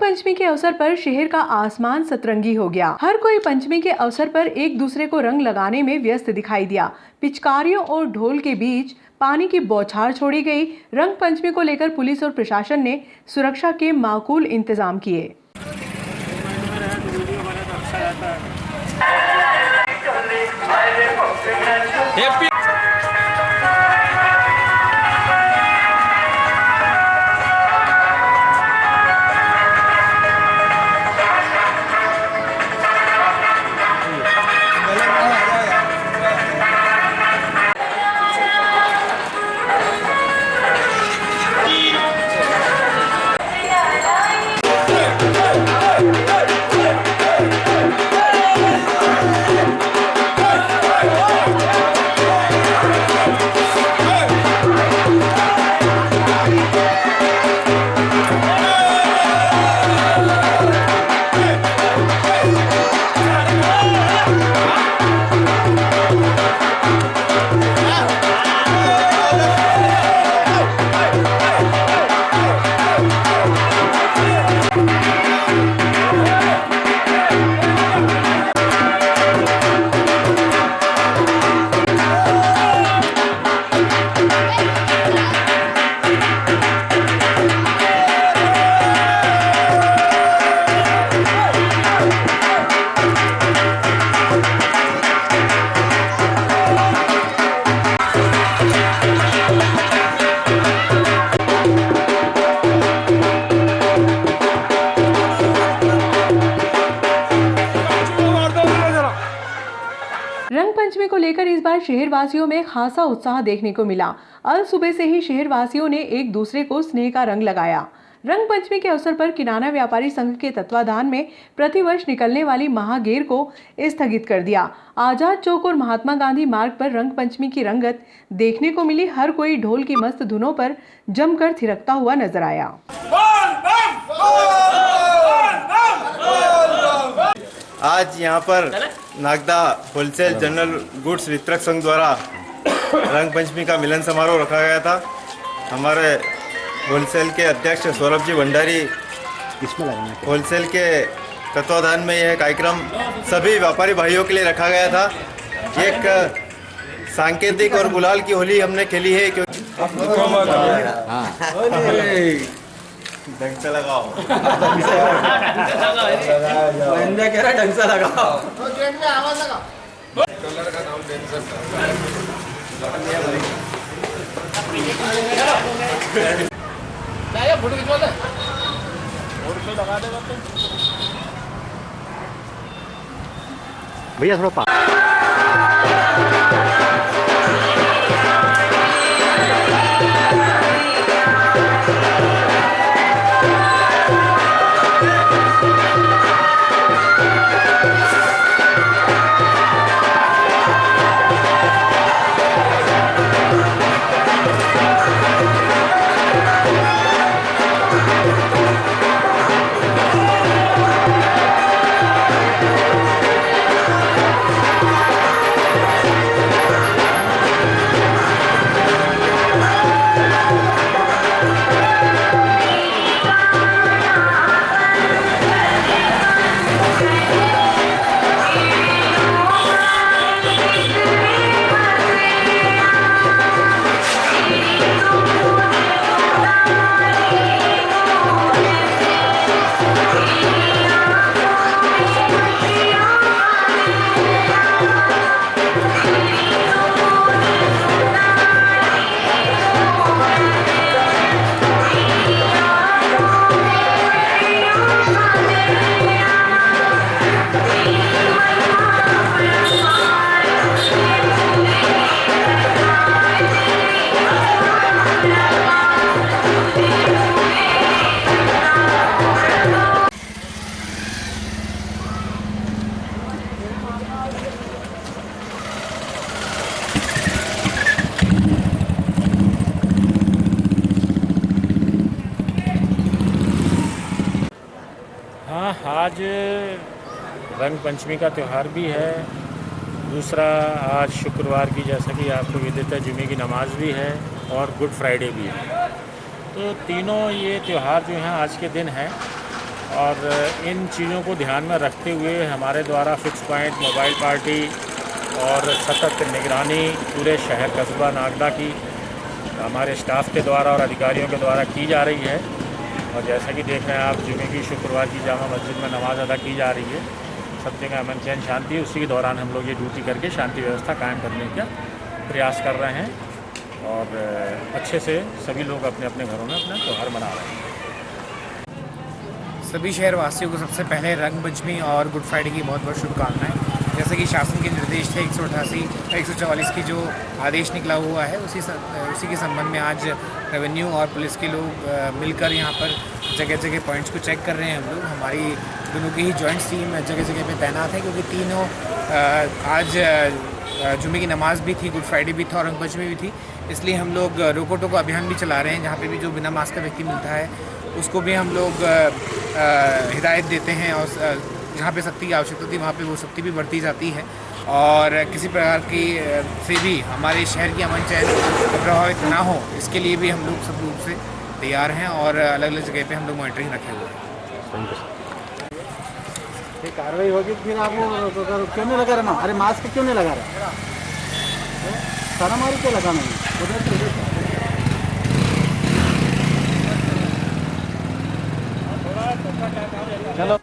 पंचमी के अवसर पर शहर का आसमान सतरंगी हो गया। हर कोई पंचमी के अवसर पर एक दूसरे को रंग लगाने में व्यस्त दिखाई दिया। पिचकारियों और ढोल के बीच पानी की बौछार छोड़ी गई। रंग पंचमी को लेकर पुलिस और प्रशासन ने सुरक्षा के माकूल इंतजाम किए। रंग पंचमी को लेकर इस बार शहरवासियों में खासा उत्साह देखने को मिला। अल सुबह से ही शहरवासियों ने एक दूसरे को स्नेह का रंग लगाया। रंग पंचमी के अवसर पर किराना व्यापारी संघ के तत्वाधान में प्रतिवर्ष निकलने वाली महागेर को स्थगित कर दिया। आजाद चौक और महात्मा गांधी मार्ग पर रंग पंचमी की रंगत देखने को मिली। हर कोई ढोल की मस्त धुनों पर जमकर थिरकता हुआ नजर आया। आज यहाँ पर नागदा होलसेल जनरल गुड्स वितरक संघ द्वारा रंग पंचमी का मिलन समारोह रखा गया था। हमारे होलसेल के अध्यक्ष सौरभ जी भंडारी होलसेल के तत्वाधान में यह कार्यक्रम सभी व्यापारी भाइयों के लिए रखा गया था। एक सांकेतिक और गुलाल की होली हमने खेली है क्योंकि ढंग से लगाओ कह रहा ढंग से लगाओ आवाज लगाओ कलर का नाम फोटो खिंचवा दे फोटो लगा दे भैया थोड़ा आज रंग पंचमी का त्यौहार भी है। दूसरा आज शुक्रवार की, जैसा कि आपको विदित है, जुमे की नमाज भी है और गुड फ्राइडे भी है। तो तीनों ये त्यौहार जो हैं आज के दिन हैं। और इन चीज़ों को ध्यान में रखते हुए हमारे द्वारा फिक्स पॉइंट, मोबाइल पार्टी और सतत निगरानी पूरे शहर कस्बा नागदा की हमारे स्टाफ के द्वारा और अधिकारियों के द्वारा की जा रही है। और जैसा कि देख रहे हैं आप, जुमे की शुक्रवार की जामा मस्जिद में नमाज़ अदा की जा रही है। सब जगह अमन चैन शांति है। उसी के दौरान हम लोग ये ड्यूटी करके शांति व्यवस्था कायम करने का प्रयास कर रहे हैं और अच्छे से सभी लोग अपने अपने घरों में अपना त्यौहार मना रहे हैं। सभी शहरवासियों को सबसे पहले रंग पंचमी और गुड फ्राइडे की बहुत बहुत शुभकामनाएं। जैसे कि शासन के निर्देश थे 188 144 की जो आदेश निकला हुआ है, उसी के संबंध में आज रेवेन्यू और पुलिस के लोग मिलकर यहाँ पर जगह जगह पॉइंट्स को चेक कर रहे हैं। हम लोग हमारी दोनों की ही जॉइंट टीम जगह जगह पे तैनात है, क्योंकि तीनों आज जुमे की नमाज़ भी थी, गुड फ्राइडे भी था और रंग पंचमी भी थी। इसलिए हम लोग रोको टोको अभियान भी चला रहे हैं। जहाँ पे भी जो बिना मास्क का व्यक्ति मिलता है उसको भी हम लोग हिदायत देते हैं और जहाँ पे सख्ती की आवश्यकता होती है वहाँ पे वो सख्ती भी बरती जाती है। और किसी प्रकार की से भी हमारे शहर की अमन चैन प्रभावित ना हो, इसके लिए भी हम लोग सब रूप से तैयार हैं और अलग अलग जगह पे हम लोग मॉनिटरिंग रखे हुए हैं। ये कार्रवाई होगी फिर आप क्यों नहीं लगा रहे ना? अरे मास्क क्यों नहीं लगा रहे? सारा मारी क्यों लगाना है? उधर चलो।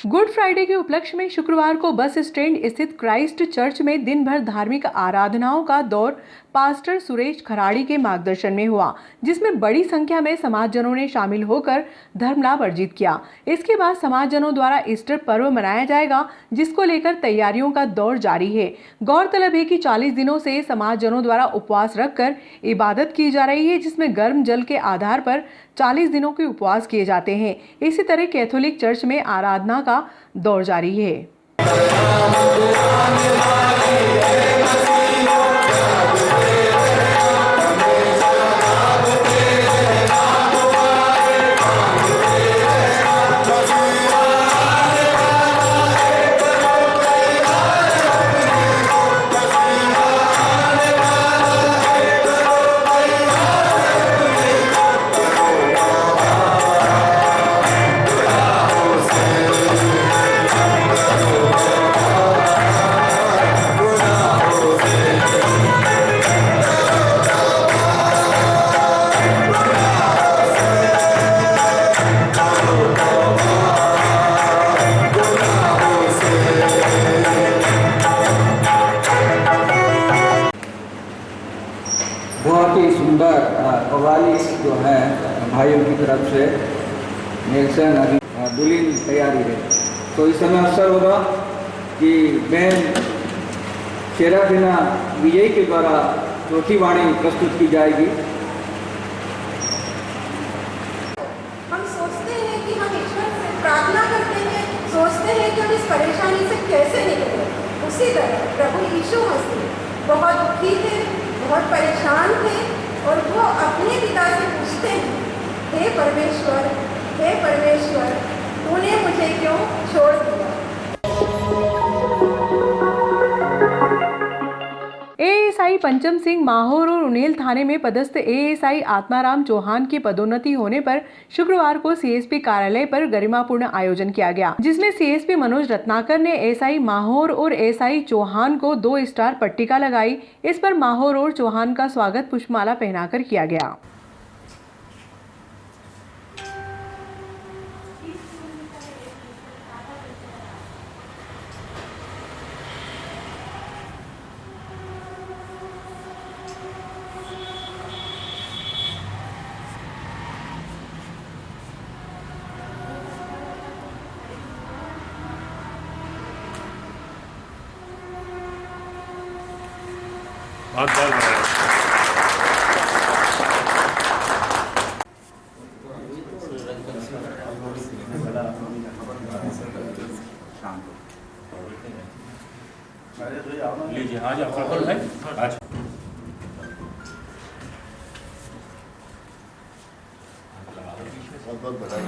गुड फ्राइडे के उपलक्ष्य में शुक्रवार को बस स्टैंड स्थित क्राइस्ट चर्च में दिन भर धार्मिक आराधनाओं का दौर पास्टर सुरेश खराड़ी के मार्गदर्शन में हुआ, जिसमें बड़ी संख्या में समाजजनों ने शामिल होकर धर्म लाभ अर्जित किया। इसके बाद समाजजनों द्वारा ईस्टर पर्व मनाया जाएगा, जिसको लेकर तैयारियों का दौर जारी है। गौरतलब है कि 40 दिनों से समाजजनों द्वारा उपवास रखकर इबादत की जा रही है, जिसमें गर्म जल के आधार पर 40 दिनों के उपवास किए जाते हैं। इसी तरह कैथोलिक चर्च में आराधना का दौर जारी है। बहुत ही सुंदर कव्वाली जो है भाइयों की तरफ से नेल्सन अभी दुल्हन तैयारी है। तो इस समय अवसर होगा कि बहन शेराफिना विजय के द्वारा चौथी वाणी प्रस्तुत की जाएगी। हम सोचते हैं कि हम ईश्वर से प्रार्थना करते हैं, सोचते हैं कि हम इस परेशानी से कैसे निकलें। उसी तरह प्रभु यीशु मसीह बहुत दुखी थे, बहुत परेशान थे और वो अपने पिता से पूछते हैं, हे परमेश्वर तूने मुझे क्यों छोड़ दिया। एएसआई पंचम सिंह माहौर और उनेल थाने में पदस्थ एएसआई आत्माराम चौहान की पदोन्नति होने पर शुक्रवार को सीएसपी कार्यालय पर गरिमापूर्ण आयोजन किया गया, जिसमें सीएसपी मनोज रत्नाकर ने एएसआई माहौर और एएसआई चौहान को 2 स्टार पट्टिका लगाई। इस पर माहौर और चौहान का स्वागत पुष्पमाला पहनाकर किया गया। बहुत बहुत लीजिए। आज आप है आज बहुत बधाई।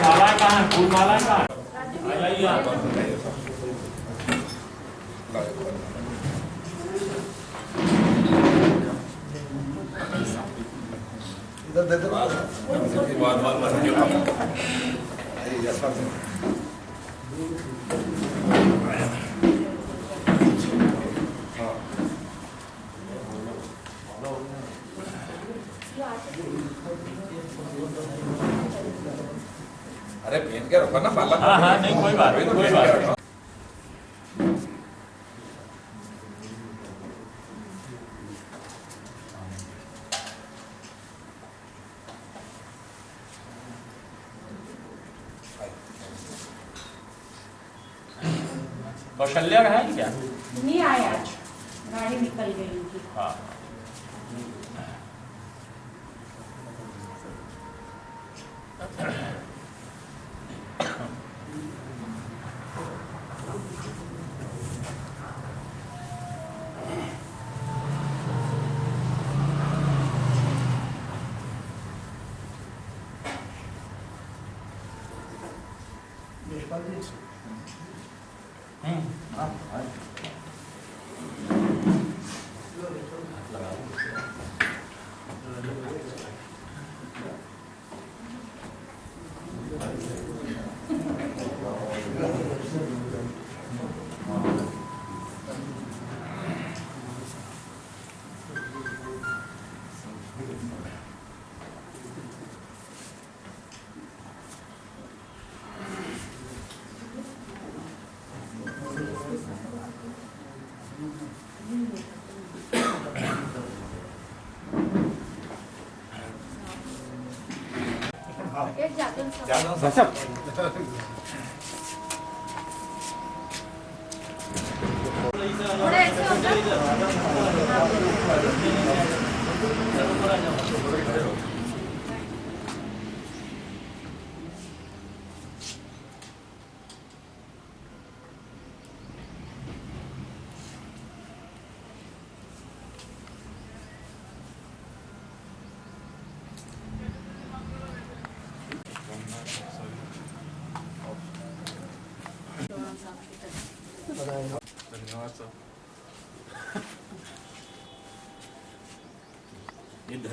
माला कहाँ है? फूल माला कहाँ है? आ जाइए आप। अरे पहन के रखो ना बाला। हाँ हाँ, नहीं कोई बात नहीं, कोई बात नहीं। कौशल्या का है क्या? नहीं आया, गाड़ी निकल गई उनकी। हाँ।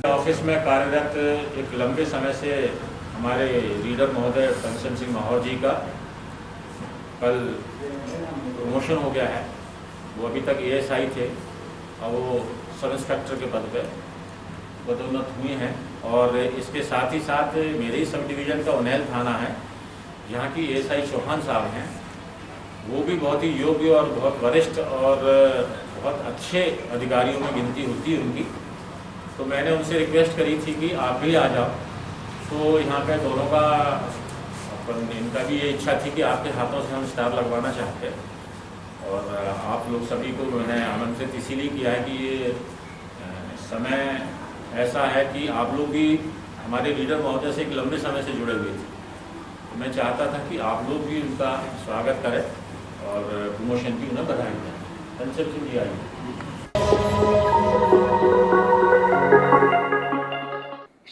ऑफिस में कार्यरत एक लंबे समय से हमारे लीडर महोदय कंचन सिंह माहौर जी का कल प्रमोशन हो गया है। वो अभी तक एएसआई थे और वो सब इंस्पेक्टर के पद पे पदोन्नत हुए हैं। और इसके साथ ही साथ मेरे ही सब डिवीज़न का उन्नैल थाना है, यहाँ की एएसआई चौहान साहब हैं। वो भी बहुत ही योग्य और बहुत वरिष्ठ और बहुत अच्छे अधिकारियों में गिनती होती है उनकी। तो मैंने उनसे रिक्वेस्ट करी थी कि आप भी आ जाओ। तो यहाँ पे दोनों का इनका भी ये इच्छा थी कि आपके हाथों से हम स्टार लगवाना चाहते हैं। और आप लोग सभी को मैंने आमंत्रित इसीलिए किया है कि ये समय ऐसा है कि आप लोग भी हमारे लीडर महोदय से एक लंबे समय से जुड़े हुए थे। तो मैं चाहता था कि आप लोग भी उनका स्वागत करें और प्रमोशन की उन्हें बधाई दें। कंचन सिंह जी आइए।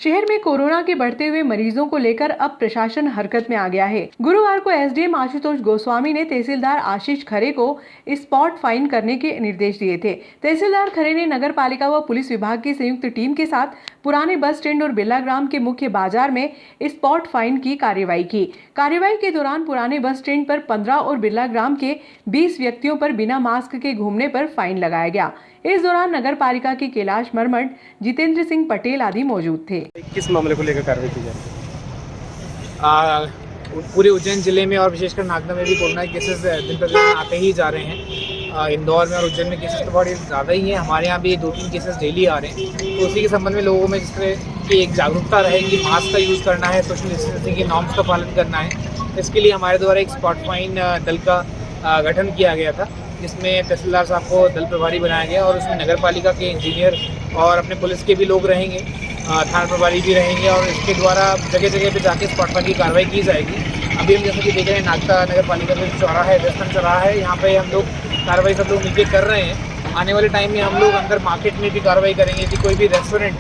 शहर में कोरोना के बढ़ते हुए मरीजों को लेकर अब प्रशासन हरकत में आ गया है। गुरुवार को एसडीएम आशुतोष गोस्वामी ने तहसीलदार आशीष खरे को स्पॉट फाइन करने के निर्देश दिए थे। तहसीलदार खरे ने नगर पालिका व पुलिस विभाग की संयुक्त टीम के साथ पुराने बस स्टैंड और बिरला ग्राम के मुख्य बाजार में स्पॉट फाइन की कार्यवाही की। कार्यवाही के दौरान पुराने बस स्टैंड पर 15 और बिरला ग्राम के 20 व्यक्तियों पर बिना मास्क के घूमने पर फाइन लगाया गया। इस दौरान नगर पालिका के कैलाश मरमट, जितेंद्र सिंह पटेल आदि मौजूद थे। किस मामले को लेकर कार्रवाई की जाए? पूरे उज्जैन जिले में और विशेषकर नागदा में भी कोरोना के केसेस दिन प्रतिदिन आते ही जा रहे हैं। इंदौर में और उज्जैन में केसेस तो बहुत ज़्यादा ही हैं। हमारे यहाँ भी 2-3 केसेस डेली आ रहे हैं। तो उसी के संबंध में लोगों में जिस तरह की एक जागरूकता रहे कि मास्क का यूज़ करना है, सोशल डिस्टेंसिंग के नॉर्म्स का पालन करना है। इसके लिए हमारे द्वारा एक स्पॉट फाइन दल का गठन किया गया था, जिसमें तहसीलदार साहब को दल प्रभारी बनाया गया और उसमें नगर पालिका के इंजीनियर और अपने पुलिस के भी लोग रहेंगे, थाना प्रभारी भी रहेंगे और इसके द्वारा जगह जगह पे जाके स्पॉट फाइन की कार्रवाई की जाएगी। अभी हम जैसे कि देख रहे हैं नागदा नगर पालिका में चौराहा है, वेस्टर्न चौराहा है, यहाँ पे हम लोग कार्रवाई सब लोग मिलकर कर रहे हैं। आने वाले टाइम में हम लोग अंदर मार्केट में भी कार्रवाई करेंगे कि कोई भी रेस्टोरेंट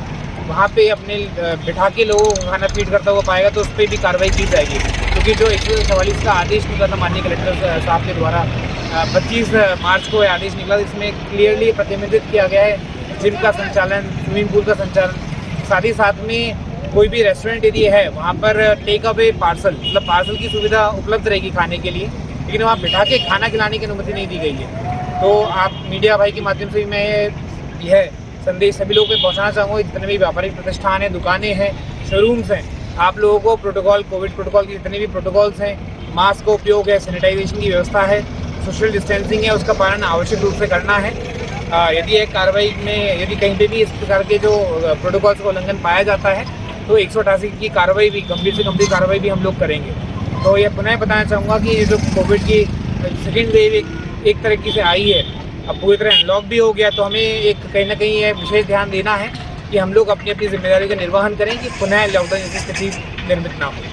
वहाँ पे अपने बिठा के लोगों को खाना फीड करता हुआ पाएगा तो उस पर भी कार्रवाई की जाएगी, क्योंकि जो 144 का आदेश निकला था माननीय कलेक्टर साहब के द्वारा 25 मार्च को यह आदेश निकला, इसमें क्लियरली प्रतिबंधित किया गया है जिम का संचालन, स्विमिंग पूल का संचालन, साथ ही साथ में कोई भी रेस्टोरेंट यदि है वहाँ पर टेक अवे पार्सल, मतलब पार्सल की सुविधा उपलब्ध रहेगी खाने के लिए, लेकिन वहाँ बिठा के खाना खिलाने की अनुमति नहीं दी गई है। तो आप मीडिया भाई के माध्यम से मैं यह संदेश सभी लोगों पे पहुँचाना चाहूँगा, जितने भी व्यापारिक प्रतिष्ठान हैं, दुकानें हैं, शोरूम्स हैं, आप लोगों को प्रोटोकॉल, कोविड प्रोटोकॉल के जितने भी प्रोटोकॉल्स हैं, मास्क का उपयोग है, सैनिटाइजेशन की व्यवस्था है, सोशल डिस्टेंसिंग है, उसका पालन आवश्यक रूप से करना है। यदि एक कार्रवाई में यदि कहीं पे भी इस प्रकार के जो प्रोटोकॉल्स का उल्लंघन पाया जाता है तो 188 की कार्रवाई भी, गंभीर से गंभीर कार्रवाई भी हम लोग करेंगे। तो यह पुनः बताना चाहूँगा कि ये जो कोविड की सेकेंड वेव एक तरीके से आई है, अब पूरी तरह अनलॉक भी हो गया, तो हमें एक कहीं ना कहीं यह विशेष ध्यान देना है कि हम लोग अपनी अपनी जिम्मेदारी का निर्वहन करें कि पुनः लॉकडाउन जैसी स्थिति निर्मित ना हो।